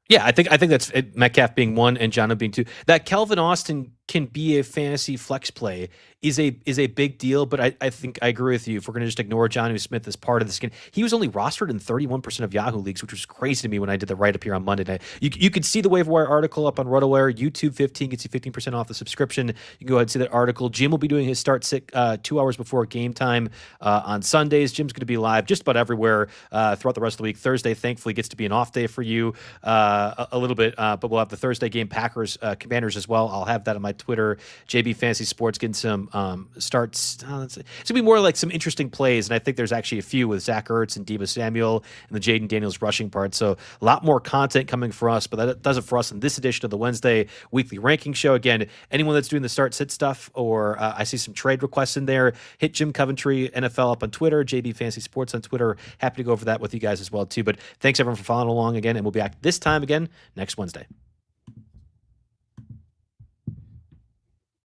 Yeah, I think that's it, Metcalf being 1 and Jonnu being 2. That Kelvin Austin can be a fantasy flex play is a big deal, but I think I agree with you. If we're going to just ignore Jonnu Smith as part of the skin, he was only rostered in 31% of Yahoo leagues, which was crazy to me when I did the write-up here on Monday night. You could see the waiver wire article up on RotoWire. YouTube 15 gets you 15% off the subscription. You can go ahead and see that article. Jim will be doing his start 2 hours before game time on Sundays. Jim's going to be live just about everywhere throughout the rest of the week. Thursday, thankfully, gets to be an off day for you a little bit, but we'll have the Thursday game, Packers, Commanders as well. I'll have that on my Twitter, JB Fantasy Sports, getting some starts. It's going to be more like some interesting plays, and I think there's actually a few with Zach Ertz and Deebo Samuel and the Jaden Daniels rushing part. So a lot more content coming for us, but that does it for us in this edition of the Wednesday Weekly Ranking Show. Again, anyone that's doing the start-sit stuff, or I see some trade requests in there, hit Jim Coventry NFL up on Twitter, JB Fantasy Sports on Twitter. Happy to go over that with you guys as well, too. But thanks, everyone, for following along again, and we'll be back this time again next Wednesday.